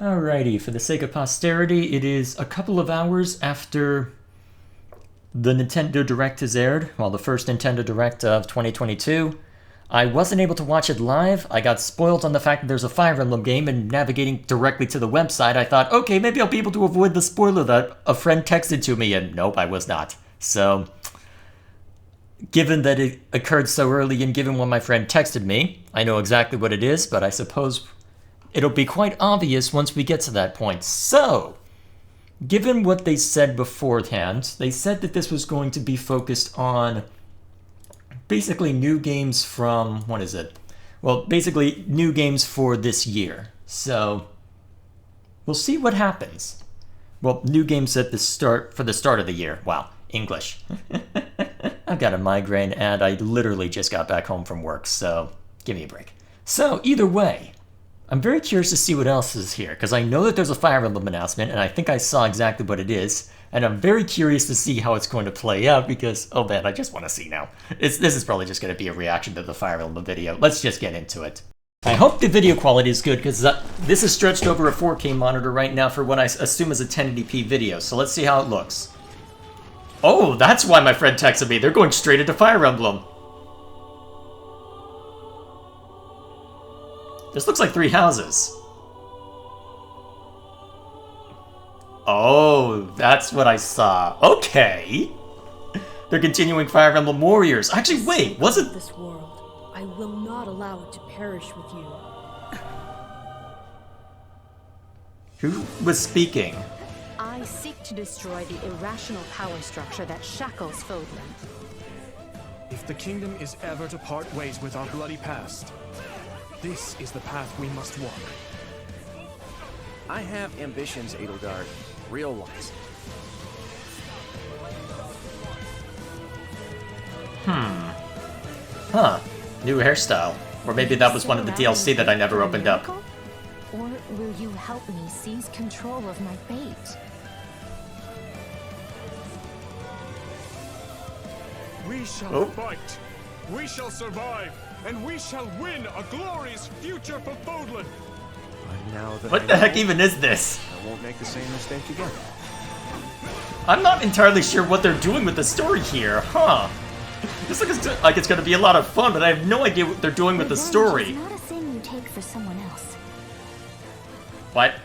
Alrighty, for the sake of posterity, it is a couple of hours after the Nintendo Direct has aired, well, the first Nintendo Direct of 2022. I wasn't able to watch it live. I got spoiled on the fact that there's a Fire Emblem game, and navigating directly to the website, I thought, okay, maybe I'll be able to avoid the spoiler that a friend texted to me, and nope, I was not. So, given that it occurred so early and given when my friend texted me, I know exactly what it is, but I suppose it'll be quite obvious once we get to that point. So, given what they said beforehand, they said that this was going to be focused on basically new games from, what is it? Well, basically new games for this year. So, we'll see what happens. Well, new games at the start, for the start of the year. Wow, English. I've got a migraine and I literally just got back home from work, so give me a break. So, either way, I'm very curious to see what else is here, because I know that there's a Fire Emblem announcement, and I think I saw exactly what it is, and I'm very curious to see how it's going to play out, because, oh man, I just want to see now. This is probably just going to be a reaction to the Fire Emblem video. Let's just get into it. I hope the video quality is good, because this is stretched over a 4K monitor right now for what I assume is a 1080p video, so let's see how it looks. Oh, that's why my friend texted me. They're going straight into Fire Emblem. This looks like 3 houses. Oh, that's what I saw. Okay. They're continuing Fire Emblem Warriors. Actually, wait, was it... This world, I will not allow it to perish with you. Who was speaking? I seek to destroy the irrational power structure that shackles Fodlan. If the kingdom is ever to part ways with our bloody past, this is the path we must walk. I have ambitions, Edelgard. Real ones. Huh. New hairstyle. Or maybe that was one of the DLC that I never opened up. Or will you help me seize control of my fate? We shall fight. We shall survive. And we shall win a glorious future for Fodlan. What the heck even is this? I won't make the same mistake again. I'm not entirely sure what they're doing with the story here, huh? This looks like it's going to be a lot of fun, but I have no idea what they're doing with the story. Revenge is not a thing you take for someone else.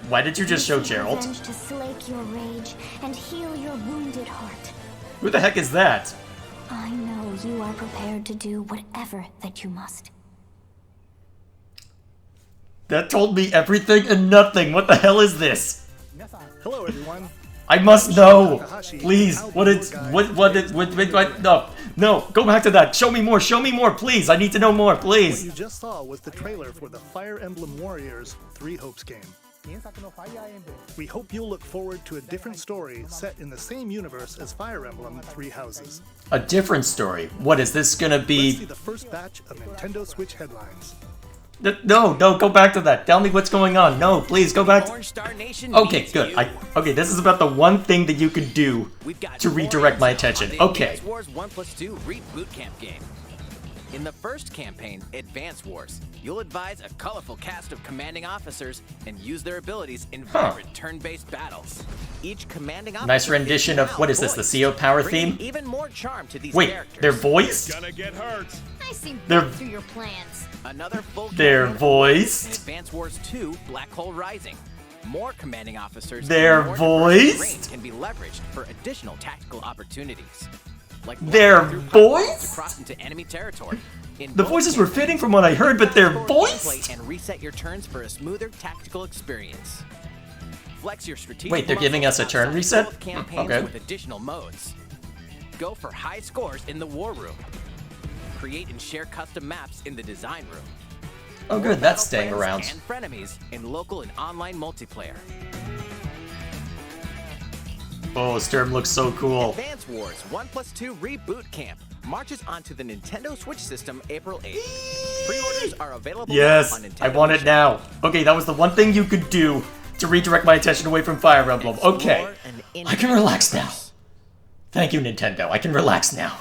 Why did you just show Gerald? Revenge to slake your rage and heal your wounded heart. Who the heck is that? I know you are prepared to do whatever that you must. That told me everything and nothing. What the hell is this? Hello, everyone. I must know. Please. What? No. Go back to that. Show me more, please. I need to know more, please. What you just saw was the trailer for the Fire Emblem Warriors 3 Hopes game. We hope you'll look forward to a different story set in the same universe as Fire Emblem 3 Houses. A different story? What is this gonna be? Let's see the first batch of Nintendo Switch headlines. No, go back to that. Tell me what's going on. No, please go back to... Okay, good. Okay, this is about the one thing that you can do to redirect my attention. Okay. Advance Wars 1+2 Reboot Camp game. In the first campaign, Advance Wars, you'll advise a colorful cast of commanding officers and use their abilities in vibrant turn-based battles. Each commanding officer nice rendition of, what is this, the CO Power theme? Even more charm to these Wait, characters. they're voiced? Gonna get hurt. I see They're- right through your plans. Another full They're campaign voiced? Advance Wars 2 Black Hole Rising. More commanding officers They're and more diverse voiced? terrain can be leveraged for additional tactical opportunities. Like They're walking through pipelines voiced? to cross into enemy territory. In The both voices were campaigns, fitting from what I heard, but they're explore voiced? gameplay and reset your turns for a smoother tactical experience. Flex your strategic Wait, they're giving us a muscles turn outside reset? both campaigns Okay. with additional modes. Go for high scores in the war room. Create and share custom maps in the design room. Oh good, that's staying Battle around. plans And frenemies in local and online multiplayer. Oh, Sturm looks so cool. Advance Wars 1+2 Reboot Camp marches onto the Nintendo Switch system April 8th. Pre-orders are available Yes, now on Nintendo I want it eShop. now. Okay, that was the one thing you could do to redirect my attention away from Fire Emblem. Okay, Explore an I can relax now. Thank you, Nintendo. I can relax now.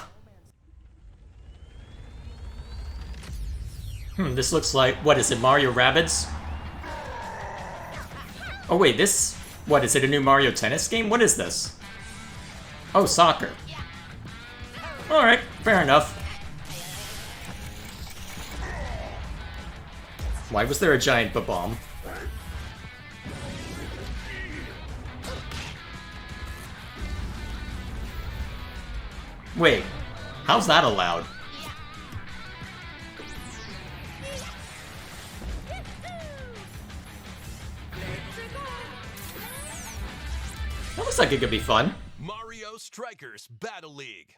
This looks like, what is it, Mario Rabbids? Oh wait, this... What, is it a new Mario Tennis game? What is this? Oh, soccer. Alright, fair enough. Why was there a giant bomb? Wait, how's that allowed? That looks like it could be fun. Mario Strikers Battle League.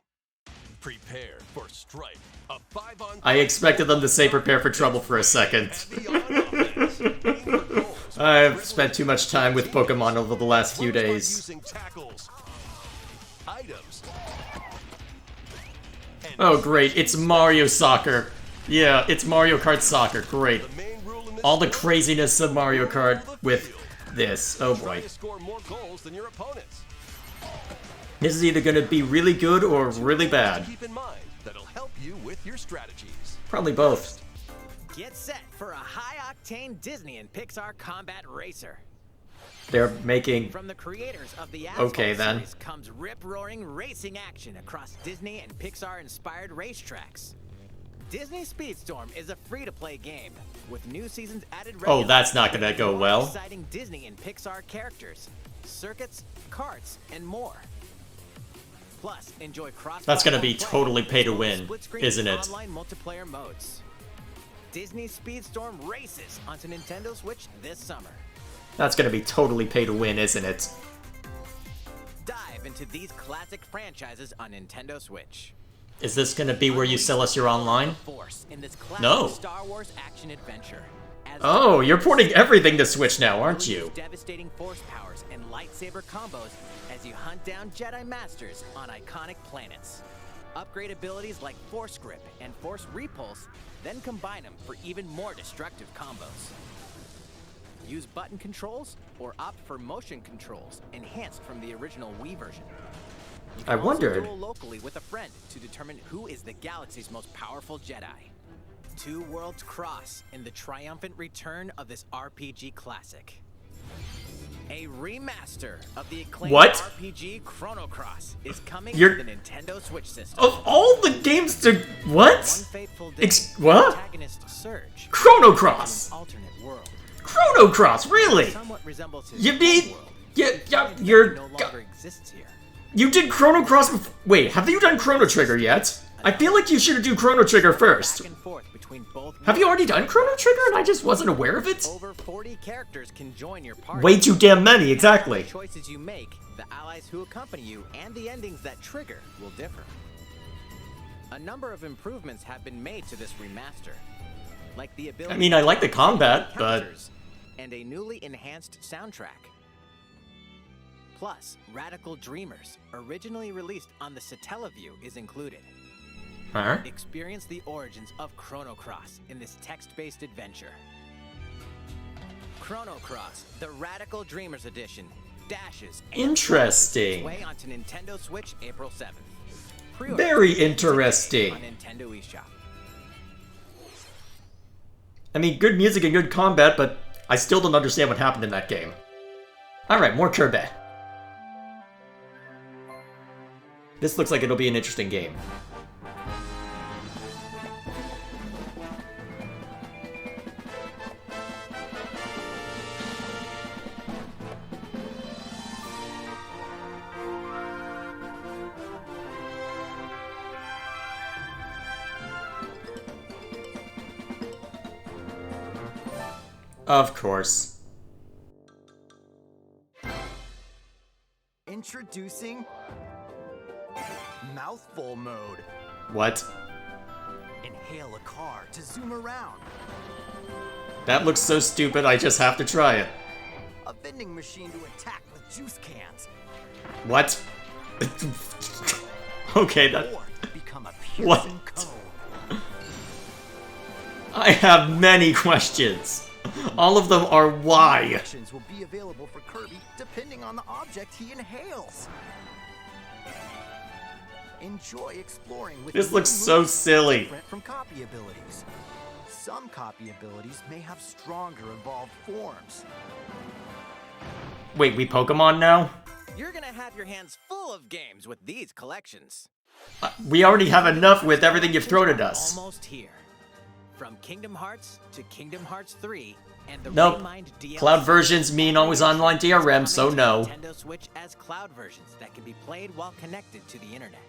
Prepare for Strike, a 5-on-5. I expected them to say prepare for trouble for a second. I've spent too much time with Pokemon over the last few days. Oh great, it's Mario Soccer. Yeah, it's Mario Kart Soccer, great. All the craziness of Mario Kart with this, oh boy. This is either gonna be really good or really bad. Keep in mind that'll help you with your strategies. Probably both. Get set for a high-octane Disney and Pixar combat racer. They're making... From the creators of the Asphalt Okay, then. series comes rip-roaring racing action across Disney and Pixar-inspired racetracks. Disney Speedstorm is a free-to-play game with new seasons added regularly. Oh, that's not gonna go well. Exciting Disney and Pixar characters, circuits, karts, and more. Plus, enjoy cross. That's gonna be totally pay to win, isn't it? Online multiplayer modes. Disney Speedstorm races onto Nintendo Switch this summer. That's gonna be totally pay to win, isn't it? Dive into these classic franchises on Nintendo Switch. Is this gonna be where you sell us your online? Force in this classic No. Star Wars action adventure. As Oh, you're porting everything to Switch now, aren't use you? devastating force powers and lightsaber combos as you hunt down Jedi Masters on iconic planets. Upgrade abilities like Force Grip and Force Repulse, then combine them for even more destructive combos. Use button controls or opt for motion controls enhanced from the original Wii version. You can I wondered. also duel locally with a friend to determine who is the galaxy's most powerful Jedi. Two worlds cross in the triumphant return of this RPG classic. A remaster of the acclaimed What? RPG Chrono Cross is coming You're- to the Nintendo Switch system. Of all the games to... What? One fateful day, What? protagonist Surge Chrono Cross! to an alternate world. Chrono Cross, really? Somewhat resembles his You mean... home world. You're... No longer exists here. You did Chrono Cross before... Wait, have you done Chrono Trigger yet? I feel like you should do Chrono Trigger first. Back and forth between both Have you already done Chrono Trigger and I just wasn't aware of it? Over 40 characters can join your party. Way too damn many, exactly. The choices you make, the allies who accompany you, and the endings that trigger will differ. A number of improvements have been made to this remaster, like the ability I mean, I like the combat, to but... counters and a newly enhanced soundtrack. Plus, Radical Dreamers, originally released on the Satellaview, is included. Huh? Experience the origins of Chrono Cross in this text-based adventure. Chrono Cross, the Radical Dreamers Edition, dashes and Interesting. way onto Nintendo Switch April 7th. Pre-order Very today interesting. on Nintendo eShop. I mean, good music and good combat, but I still don't understand what happened in that game. Alright, more Kirby. This looks like it'll be an interesting game. Of course. Introducing mouthful mode. What? Inhale a car to zoom around. That looks so stupid, I just have to try it. A vending machine to attack with juice cans. What? Okay, that... Or become a What? piercing cone. I have many questions. All of them are why. Options will be available for Kirby depending on the object he inhales. Enjoy exploring with This new looks so moves silly. different from copy abilities. Some copy abilities may have stronger evolved forms. Wait, we Pokemon now? You're gonna have your hands full of games with these collections. We already have enough with everything you've thrown at us. Almost here. From Kingdom Hearts to Kingdom Hearts 3 and the Nope. Remind DLC. Cloud versions mean always online DRM, so no. Nintendo Switch as cloud versions that can be played while connected to the internet.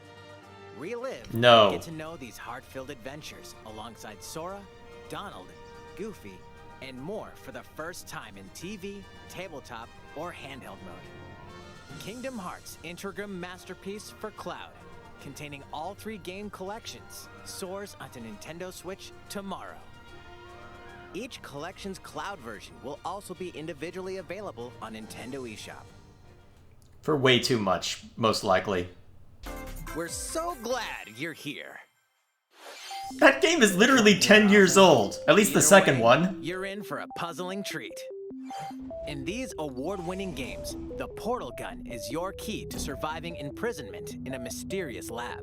Relive. No. Get to know these heart-filled adventures alongside Sora, Donald, Goofy, and more for the first time in TV, tabletop, or handheld mode. Kingdom Hearts Intrigram Masterpiece for Cloud, containing all 3 game collections, soars onto Nintendo Switch tomorrow. Each collection's cloud version will also be individually available on Nintendo eShop. For way too much, most likely. We're so glad you're here. That game is literally 10 years old. At least the Either second way, one. You're in for a puzzling treat. In these award-winning games, the portal gun is your key to surviving imprisonment in a mysterious lab.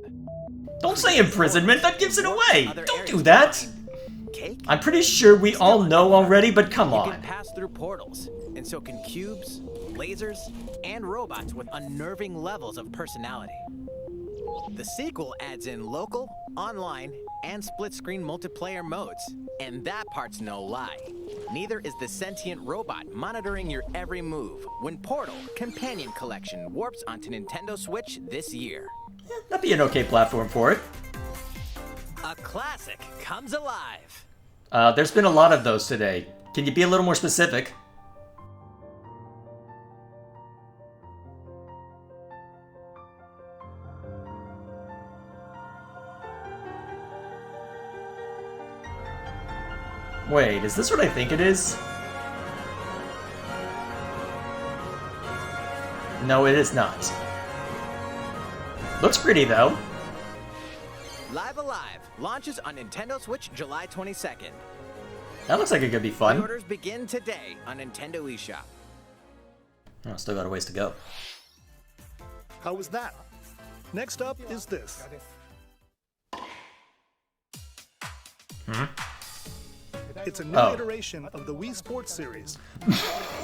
Don't say imprisonment, that gives it away. Other Don't areas do that. find Cake? I'm pretty sure we all know already, but come You can on. pass through portals, and so can cubes, lasers, and robots with unnerving levels of personality. The sequel adds in local, online, and split-screen multiplayer modes, and that part's no lie. Neither is the sentient robot monitoring your every move when Portal Companion Collection warps onto Nintendo Switch this year. That'd be an okay platform for it. A classic comes alive. There's been a lot of those today. Can you be a little more specific? Wait, is this what I think it is? No, it is not. Looks pretty, though. Live Alive launches on Nintendo Switch July 22nd. That looks like it could be fun. Orders begin today on Nintendo eShop. Oh, still got a ways to go. How was that? Next up is this. It's a new iteration of the Wii Sports series. Nintendo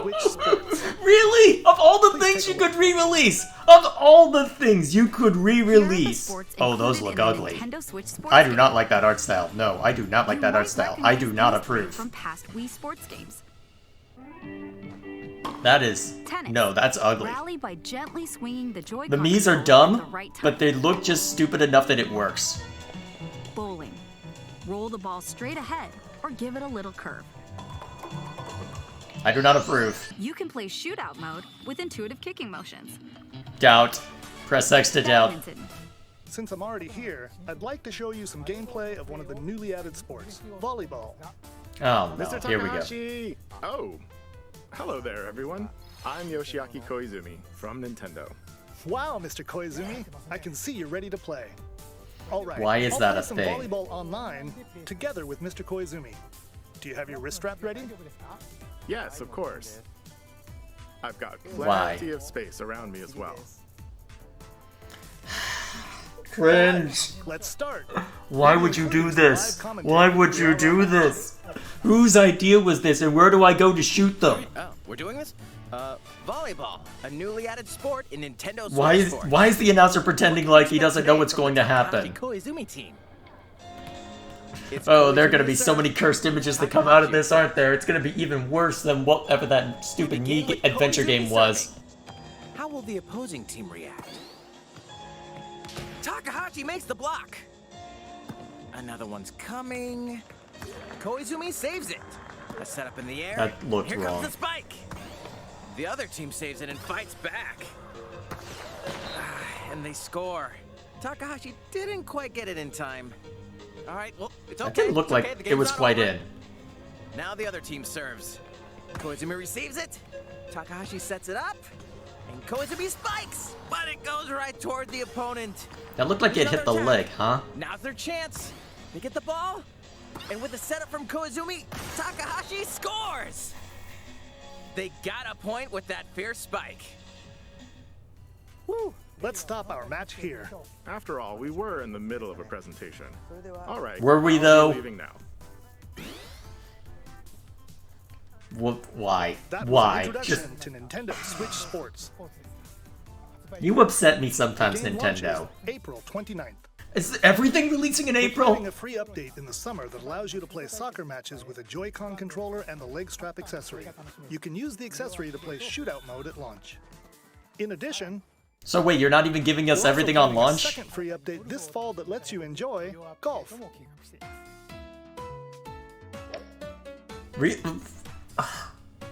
Switch Sports. Really? Of all the things you could re-release! Of all the things you could re-release! Oh, those look ugly. I do not like that art style. No, I do not like that art style. I do not approve. From past Wii Sports games. That is... Tennis. No, that's ugly. Rally by gently swinging the Joy-Con The Mii's are controller at dumb, the right time. but they look just stupid enough that it works. Bowling. Roll the ball straight ahead or give it a little curve. I do not approve. You can play shootout mode with intuitive kicking motions. Doubt. Press X to doubt. Badminton. Since I'm already here, I'd like to show you some gameplay of one of the newly added sports, volleyball. Oh no, Mr. here we go. Takahashi! Oh, hello there, everyone. I'm Yoshiaki Koizumi from Nintendo. Wow, Mr. Koizumi, I can see you're ready to play. All right, Why is I'll that play a some thing? volleyball online together with Mr. Koizumi. Do you have your wrist strap ready? Yes, of course. I've got Why? plenty of space around me as well. Cringe. Let's start. Why would you do this? Why would you do this? Whose idea was this, and where do I go to shoot them? Oh, we're doing this? Volleyball, a newly added sport in Nintendo Why Switch. is the announcer pretending like he doesn't know what's going to happen? Koizumi team. Oh, there are going to be so many cursed images that come out of this, aren't there? It's going to be even worse than whatever that stupid Mii adventure game was. How will the opposing team react? Takahashi makes the block. Another one's coming. Koizumi saves it. A setup in the air. That looked Here wrong. comes the spike. The other team saves it and fights back. And they score. Takahashi didn't quite get it in time. All right, well, it's okay. That didn't look It's like okay. The it game's was not quite over. in. Now the other team serves. Koizumi receives it. Takahashi sets it up. And Koizumi spikes. But it goes right toward the opponent. That looked like it hit the leg, huh? Now's their chance. They get the ball. And with the setup from Koizumi, Takahashi scores. They got a point with that fierce spike. Woo! Let's stop our match here. After all, we were in the middle of a presentation. All right. Were we, I'll be though? leaving now. Why? That was Why? an introduction to Nintendo Switch Sports. You upset me The sometimes, game Nintendo. launches April 29th. Is everything releasing in We're April? planning a free update in the summer that allows you to play soccer matches with a Joy-Con controller and the leg strap accessory. You can use the accessory to play shootout mode at launch. In addition, So wait, you're not even giving us we're also everything on planning a launch? second free update this fall that lets you enjoy golf.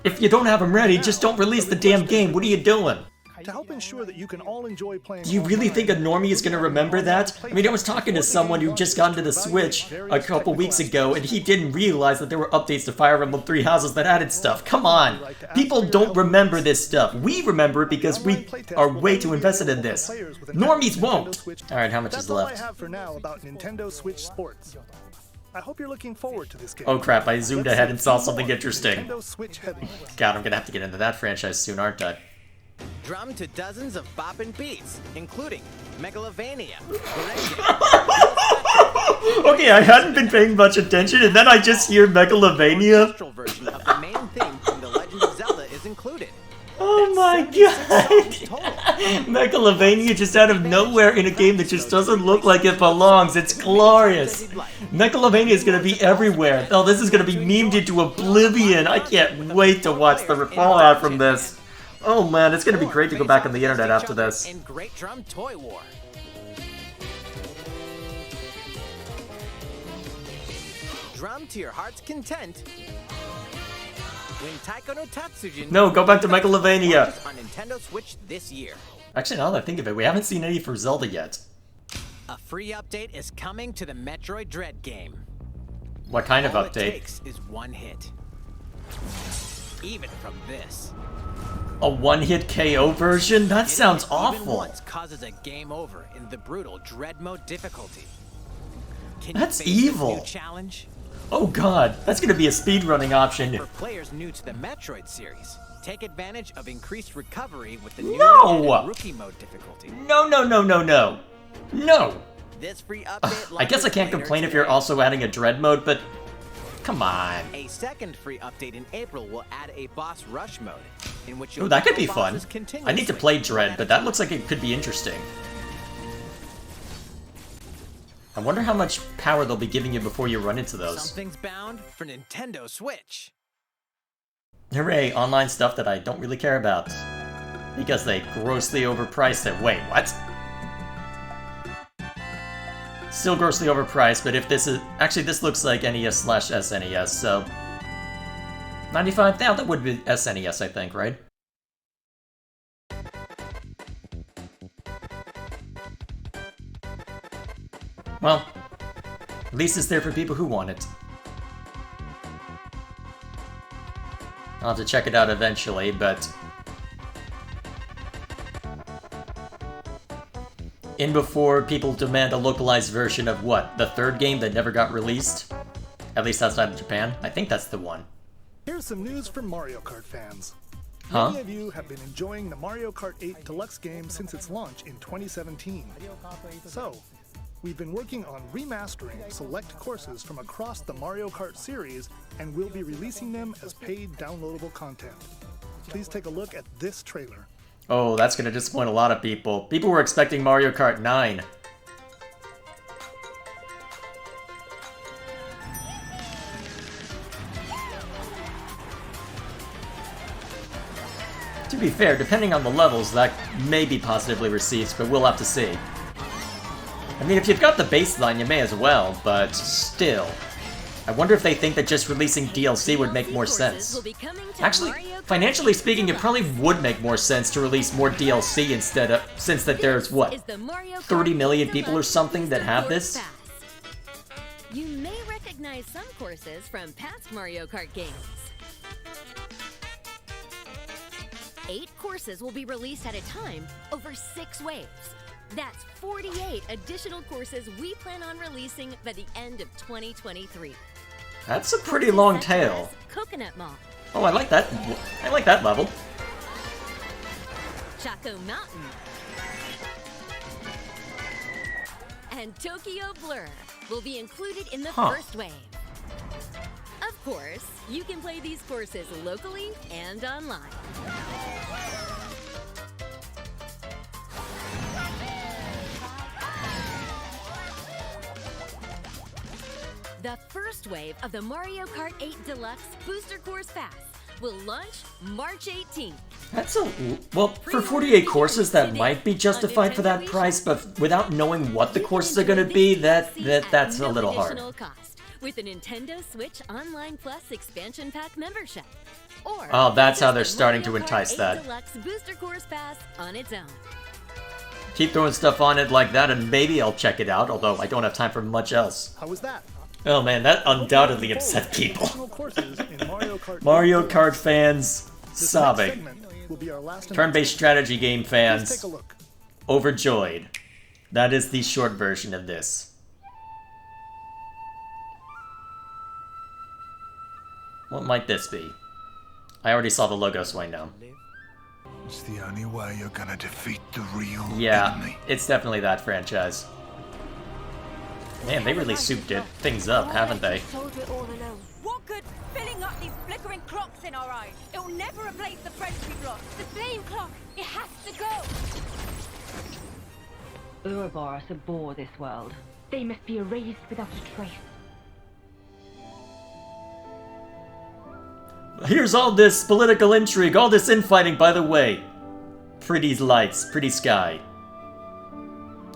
If you don't have them ready, just don't release the damn game. What are you doing? To help ensure that you can all enjoy playing. Do you really think a normie is going to remember that? I mean, I was talking to someone who just got into the Switch a couple weeks ago, and he didn't realize that there were updates to Fire Emblem Three Houses that added stuff. Come on! People don't remember this stuff. We remember it because we are way too invested in this. Normies won't! Alright, how much is That's all I left? have for now about Nintendo Switch Sports. I hope you're looking forward to this game. Oh crap, I zoomed ahead and saw something interesting. Nintendo Switch heavy. God, I'm gonna have to get into that franchise soon, aren't I? Drum to dozens of boppin' beats, including Megalovania. Okay, I hadn't been paying much attention, and then I just hear Megalovania. Orchestral version of the main theme from The Legend of Zelda is included. Oh my god! Megalovania just out of nowhere in a game that just doesn't look like it belongs. It's glorious. Megalovania is gonna be everywhere. Oh, this is gonna be memed into oblivion. I can't wait to watch the fallout from this. Oh man, it's gonna be great to go back on the internet after this. And Great Drum Toy War. Drum to your heart's content. When Taiko no Tatsujin. No, go back to Megalovania. On Nintendo Switch this year. Actually, now that I think of it, we haven't seen any for Zelda yet. A free update is coming to the Metroid Dread game. What kind of All it update? takes is one hit. Even from this. A one-hit KO version? That sounds Even awful. once causes a game over in the brutal Dread Mode difficulty. Can That's you face this evil. new challenge? Oh god, that's gonna be a speedrunning option. For players new to the Metroid series, take advantage of increased recovery with the new No! Rookie Mode difficulty. No, no, no, no, no. No! This free update I guess I can't complain if you're also adding a Dread mode, but come on. A second free update in April will add a boss rush mode, in which you'll Ooh, that could be battle fun. bosses I need to continuously, play one Dread, at but a that time. looks like it could be interesting. I wonder how much power they'll be giving you before you run into those. Something's bound for Nintendo Switch. Hooray, online stuff that I don't really care about. Because they grossly overpriced it. Wait, what? Still grossly overpriced, but if this is... Actually, this looks like NES/SNES, so... 95? Yeah, that would be SNES, I think, right? Well, at least it's there for people who want it. I'll have to check it out eventually, but... in before people demand a localized version of what? The third game that never got released? At least outside of Japan? I think that's the one. Here's some news from Mario Kart fans. Huh? Many of you have been enjoying the Mario Kart 8 Deluxe game since its launch in 2017. So, we've been working on remastering select courses from across the Mario Kart series, and we'll be releasing them as paid downloadable content. Please take a look at this trailer. Oh, that's gonna disappoint a lot of people. People were expecting Mario Kart 9. To be fair, depending on the levels, that may be positively received, but we'll have to see. I mean, if you've got the baseline, you may as well, but still. I wonder if they think that just releasing DLC would make more sense. Actually, financially speaking, it probably would make more sense to release more DLC instead of, since that there's, what, 30 million people or something that have this? You may recognize some courses from past Mario Kart games. 8 courses will be released at a time over 6 waves. That's 48 additional courses we plan on releasing by the end of 2023. That's a pretty long tail. Coconut Mall, Oh, I like that. I like that level. Chaco Mountain, and Tokyo Blur will be included in the first wave. Of course, you can play these courses locally and online. The first wave of the Mario Kart 8 Deluxe Booster Course Pass will launch March 18th. That's a... Well, for 48 courses, that might be justified for that price, but without knowing what the courses are going to be, that's a little hard. With a Nintendo Switch Online Plus expansion pack membership. Or oh, that's how they're starting to entice that. Deluxe Booster Course Pass on its own. Keep throwing stuff on it like that, and maybe I'll check it out, although I don't have time for much else. How was that? Oh man, that undoubtedly upset people. Mario Kart fans sobbing. Turn-based strategy game fans overjoyed. That is the short version of this. What might this be? I already saw the logo swing now. It's the only way you're gonna defeat the real enemy. It's definitely that franchise. Man, they really souped things up, haven't they? What good filling up these flickering clocks in our eyes? It'll never replace the friends we've lost. The flame clock, it has to go. Ouroboros abhor this world. They must be erased without a trace. Here's all this political intrigue, all this infighting, by the way. Pretty lights, pretty sky.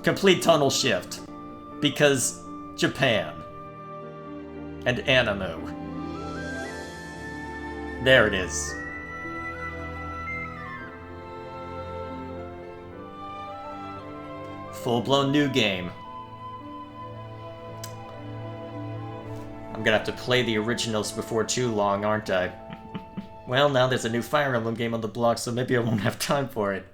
Complete tonal shift. Because Japan. And Animu. There it is. Full-blown new game. I'm gonna have to play the originals before too long, aren't I? Well, now there's a new Fire Emblem game on the block, so maybe I won't have time for it.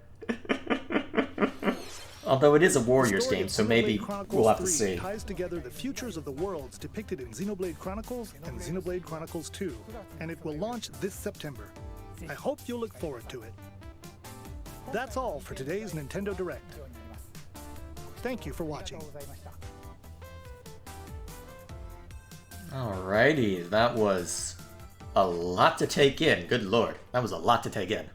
Although it is a Warriors game, so maybe we'll have to see. Ties together the futures of the worlds depicted in Xenoblade Chronicles and Xenoblade Chronicles 2, and it will launch this September. I hope you'll look forward to it. That's all for today's Nintendo Direct. Thank you for watching. Alrighty, that was a lot to take in. Good lord, that was a lot to take in.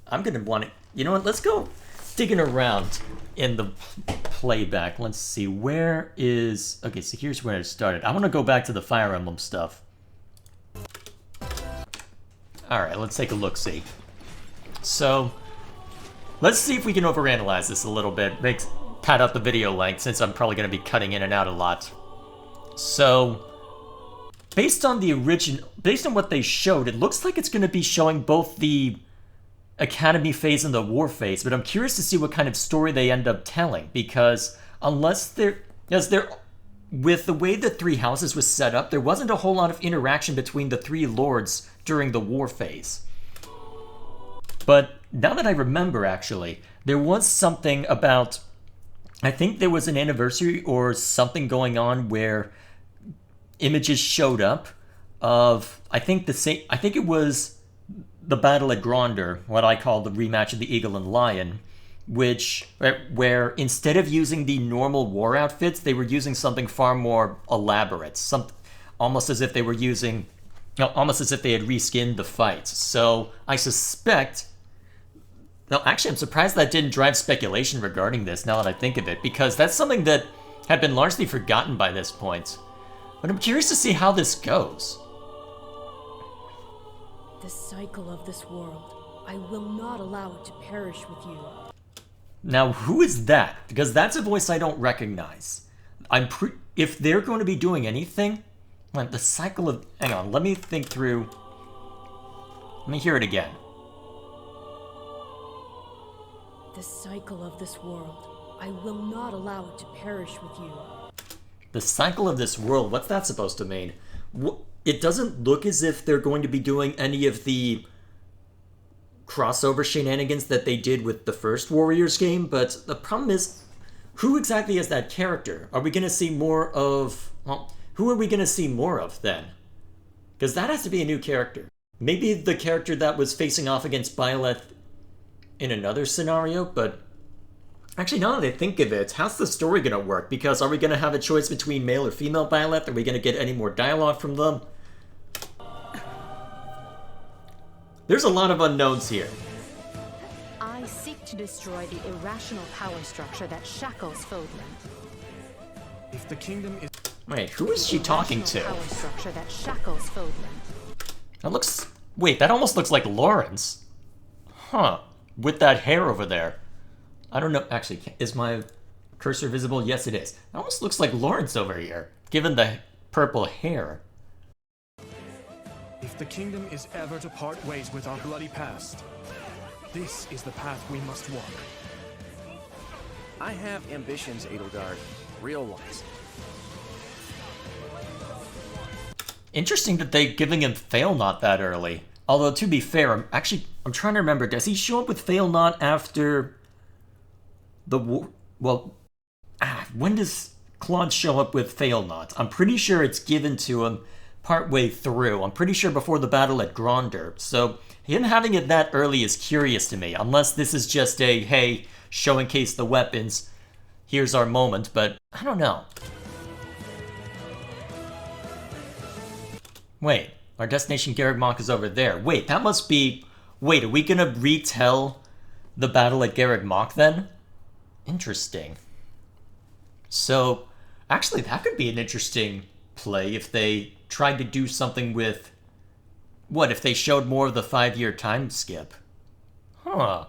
I'm gonna want to... You know what, let's go digging around in the playback. Let's see, where is... Okay, so here's where it started. I want to go back to the Fire Emblem stuff. Alright, let's take a look-see. So, let's see if we can overanalyze this a little bit. Pad out the video length, since I'm probably going to be cutting in and out a lot. So, based on what they showed, it looks like it's going to be showing both the Academy phase and the War phase, but I'm curious to see what kind of story they end up telling, because with the way the three houses was set up, there wasn't a whole lot of interaction between the three lords during the War phase. But now that I remember, actually, there was something about... I think there was an anniversary or something going on where images showed up of... I think it was the battle at Gronder, what I call the rematch of the Eagle and Lion, where instead of using the normal war outfits, they were using something far more elaborate, almost as if they had reskinned the fights. So I suspect... No, actually, I'm surprised that didn't drive speculation regarding this, now that I think of it, because that's something that had been largely forgotten by this point. But I'm curious to see how this goes. The cycle of this world. I will not allow it to perish with you. Now, who is that? Because that's a voice I don't recognize. If they're going to be doing anything, the cycle of... Hang on, let me think through... Let me hear it again. The cycle of this world. I will not allow it to perish with you. The cycle of this world, what's that supposed to mean? It doesn't look as if they're going to be doing any of the crossover shenanigans that they did with the first Warriors game, but the problem is, who exactly is that character? Are we going to see more of... Well, who are we going to see more of, then? Because that has to be a new character. Maybe the character that was facing off against Byleth in another scenario, but... Actually, now that I think of it, how's the story going to work? Because are we going to have a choice between male or female Byleth? Are we going to get any more dialogue from them? There's a lot of unknowns here. I seek to destroy the irrational power structure that shackles Fodlan. If the kingdom is... Wait, who is she talking to? Power structure that shackles Fodlan. That looks... Wait, that almost looks like Lawrence. Huh. With that hair over there. I don't know. Actually, is my cursor visible? Yes, it is. It almost looks like Lawrence over here, given the purple hair. If the kingdom is ever to part ways with our bloody past, this is the path we must walk. I have ambitions, Edelgard. Real ones. Interesting that they're giving him Fail Not that early. Although, to be fair, I'm trying to remember, does he show up with Fail Not after the war? Well, when does Claude show up with Fail Not? I'm pretty sure it's given to him partway through. I'm pretty sure before the battle at Gronder. So, him having it that early is curious to me. Unless this is just a, hey, show in case the weapons, here's our moment, but I don't know. Wait, our destination Garreg Mach is over there. Wait, that must be... Wait, are we gonna retell the battle at Garreg Mach then? Interesting. So, actually, that could be an interesting play if they tried to do something with... What, if they showed more of the 5-year time skip? Huh.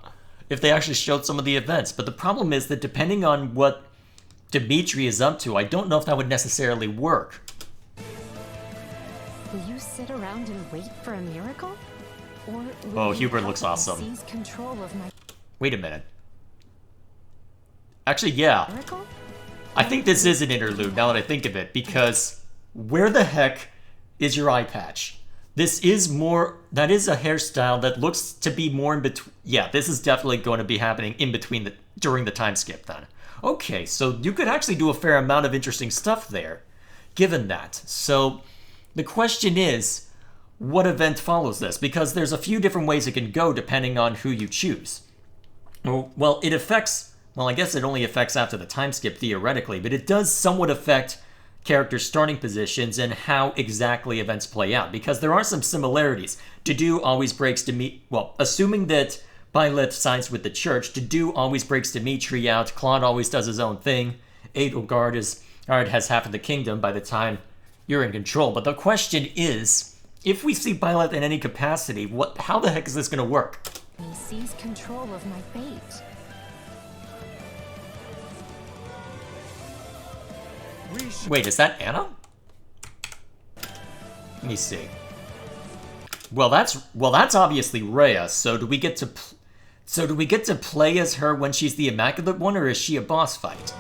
If they actually showed some of the events. But the problem is that depending on what Dimitri is up to, I don't know if that would necessarily work. Will you sit around and wait for a miracle? Or oh, Hubert looks awesome. Seize control of my... Wait a minute. Actually, yeah. Miracle? I think this is an interlude, now that I think of it, because where the heck is your eye patch? This is more... That is a hairstyle that looks to be more in between... Yeah, this is definitely going to be happening in between during the time skip, then. Okay, so you could actually do a fair amount of interesting stuff there, given that. So... The question is, what event follows this? Because there's a few different ways it can go depending on who you choose. Well, it affects... Well, I guess it only affects after the time skip, theoretically, but it does somewhat affect characters' starting positions and how exactly events play out, because there are some similarities. Dedue always breaks Dimitri... Well, assuming that Byleth sides with the Church, Dedue always breaks Dimitri out, Claude always does his own thing, Edelgard has half of the kingdom by the time you're in control. But the question is, if we see Byleth in any capacity, how the heck is this going to work? He seized control of my fate. Wait, is that Anna? Let me see. Well, that's obviously Rhea. So do we get to play as her when she's the Immaculate One, or is she a boss fight?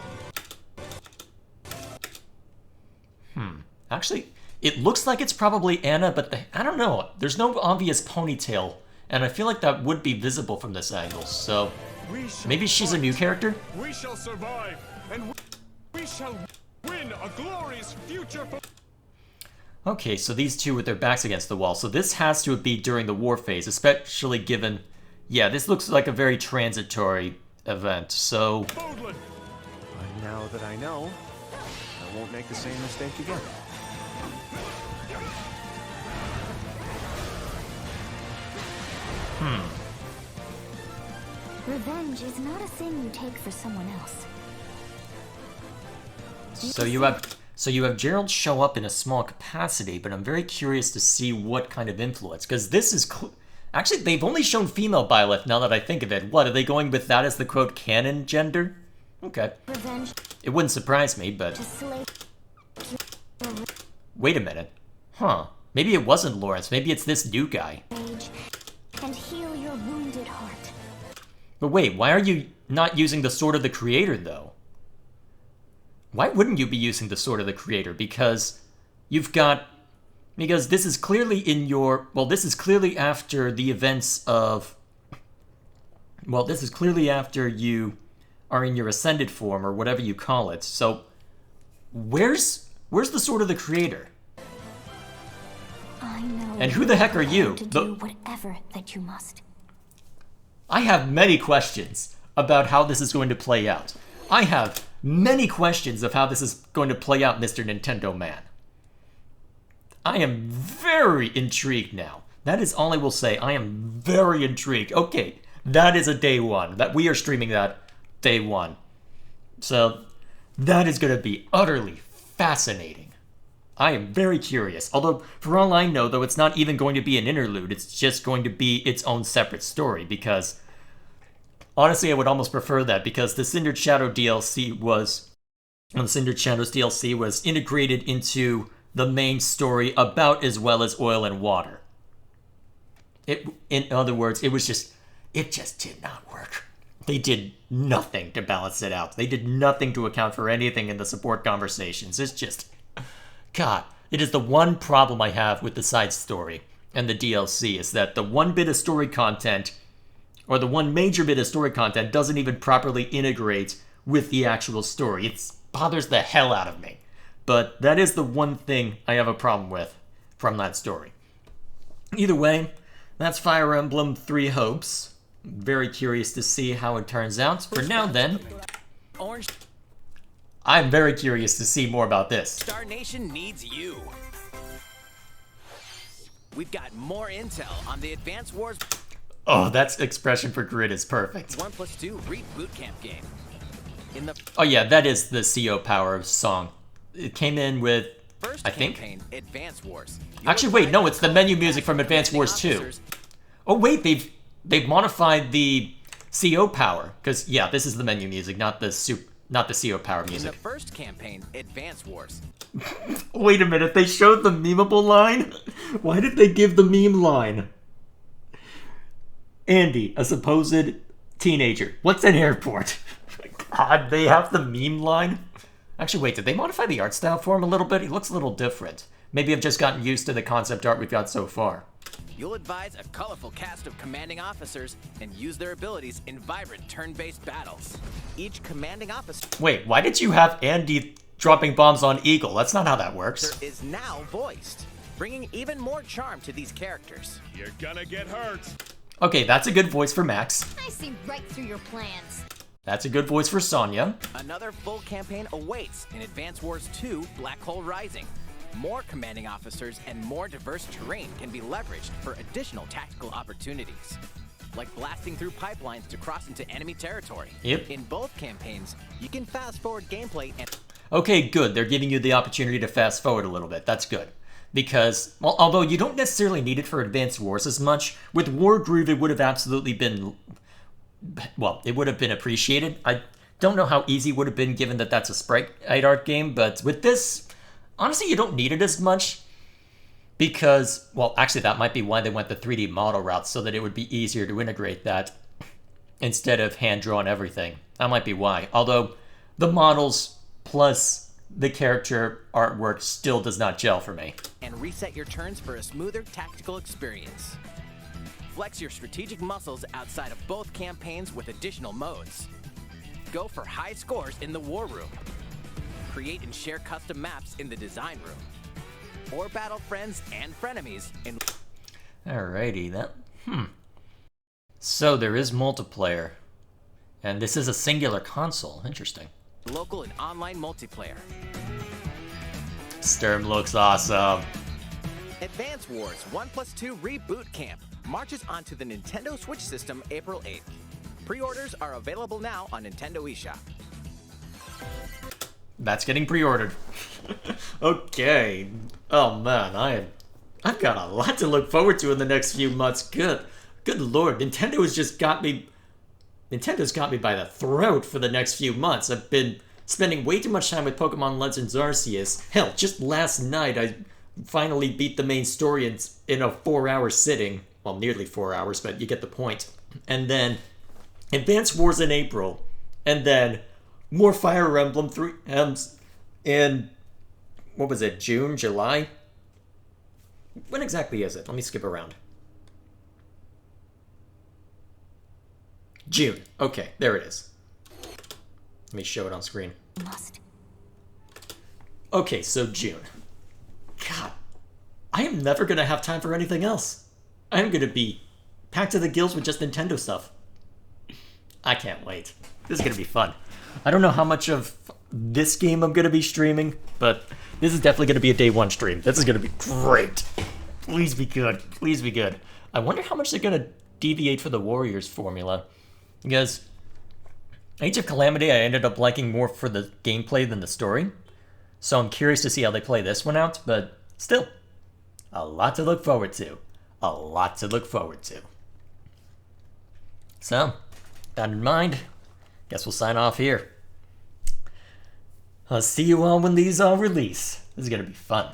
Actually, it looks like it's probably Anna, but I don't know. There's no obvious ponytail, and I feel like that would be visible from this angle, so maybe she's a new character? We shall survive, and we shall win a glorious future for... Okay, so these two with their backs against the wall. So this has to be during the war phase, especially given... Yeah, this looks like a very transitory event, so... Now that I know, I won't make the same mistake again. Revenge is not a thing you take for someone else. So you have Gerald show up in a small capacity, but I'm very curious to see what kind of influence, because this is... Actually, they've only shown female Byleth now that I think of it. What, are they going with that as the, quote, canon gender? Okay. Revenge. It wouldn't surprise me, but... Wait a minute. Huh. Maybe it wasn't Lawrence. Maybe it's this new guy. And heal your wounded heart. But wait, why are you not using the Sword of the Creator, though? Why wouldn't you be using the Sword of the Creator? Because you've got... Because this is clearly in your... Well, this is clearly after the events of... Well, this is clearly after you are in your Ascended form, or whatever you call it. So, where's the Sword of the Creator? I know. And who the heck are you? To do whatever that you must. I have many questions about how this is going to play out. I have many questions of how this is going to play out, Mr. Nintendo Man. I am very intrigued now. That is all I will say. I am very intrigued. Okay, that is a day one. That we are streaming that day one. So that is going to be utterly fascinating. I am very curious. Although, for all I know, though, it's not even going to be an interlude. It's just going to be its own separate story. Because, honestly, I would almost prefer that. Because the Cindered Shadow DLC was... the Cindered Shadows DLC was integrated into the main story about as well as Oil and Water. In other words, it just did not work. They did nothing to balance it out. They did nothing to account for anything in the support conversations. It's just... God, it is the one problem I have with the side story and the DLC, is that the one bit of story content, or the one major bit of story content, doesn't even properly integrate with the actual story. It bothers the hell out of me. But that is the one thing I have a problem with from that story. Either way, that's Fire Emblem Three Hopes. Very curious to see how it turns out. For now, then, Orange. I'm very curious to see more about this. Star Nation needs you. We've got more intel on the Advance Wars. Oh, that expression for grid is perfect. 1+2 Reboot Camp game. Oh yeah, that is the CO Power song. It came in with, First I think. Campaign, Advance Wars. Actually, wait, no, it's the menu music from Advance Wars 2. Oh wait, they've modified the CO Power, because yeah, this is the menu music, not the CO Power music. In the first campaign, Advance Wars. Wait a minute, they showed the memeable line? Why did they give the meme line? Andy, a supposed teenager. What's an airport? God, they have the meme line? Actually, wait, did they modify the art style for him a little bit? He looks a little different. Maybe I've just gotten used to the concept art we've got so far. You'll advise a colorful cast of commanding officers and use their abilities in vibrant turn-based battles. Each commanding officer... Wait, why did you have Andy dropping bombs on Eagle? That's not how that works. ...is now voiced, bringing even more charm to these characters. You're gonna get hurt. Okay, that's a good voice for Max. I see right through your plans. That's a good voice for Sonya. Another full campaign awaits in Advance Wars 2 Black Hole Rising. More commanding officers and more diverse terrain can be leveraged for additional tactical opportunities, like blasting through pipelines to cross into enemy territory. Yep. In both campaigns, you can fast forward gameplay and... Okay, good. They're giving you the opportunity to fast forward a little bit. That's good. Because, well, although you don't necessarily need it for Advance Wars as much, with Wargroove it would have absolutely been... Well, it would have been appreciated. I don't know how easy it would have been given that that's a sprite art game, but with this, honestly, you don't need it as much because, well, actually, that might be why they went the 3D model route, so that it would be easier to integrate that instead of hand-drawn everything. That might be why. Although, the models plus the character artwork still does not gel for me. And reset your turns for a smoother tactical experience. Flex your strategic muscles outside of both campaigns with additional modes. Go for high scores in the War Room. Create and share custom maps in the Design Room. Or battle friends and frenemies in... Alrighty, that... So there is multiplayer. And this is a singular console. Interesting. Local and online multiplayer. Sturm looks awesome. Advance Wars 1+2 Reboot Camp marches onto the Nintendo Switch system April 8th. Pre-orders are available now on Nintendo eShop. That's getting pre-ordered. Okay. Oh man, I've got a lot to look forward to in the next few months. Good lord, Nintendo's got me by the throat for the next few months. I've been spending way too much time with Pokemon Legends Arceus. Hell, just last night I finally beat the main story in a 4-hour sitting. Well, nearly 4 hours, but you get the point. And then Advance Wars in April, and then more Fire Emblem 3 in, what was it, June, July? When exactly is it? Let me skip around. June. Okay, there it is. Let me show it on screen. Okay, so June. God, I am never going to have time for anything else. I'm going to be packed to the gills with just Nintendo stuff. I can't wait. This is going to be fun. I don't know how much of this game I'm going to be streaming, but this is definitely going to be a day one stream. This is going to be great. Please be good. Please be good. I wonder how much they're going to deviate for the Warriors formula. Because Age of Calamity I ended up liking more for the gameplay than the story. So I'm curious to see how they play this one out. But still, a lot to look forward to. A lot to look forward to. So, that in mind, guess we'll sign off here. I'll see you all when these all release. This is going to be fun.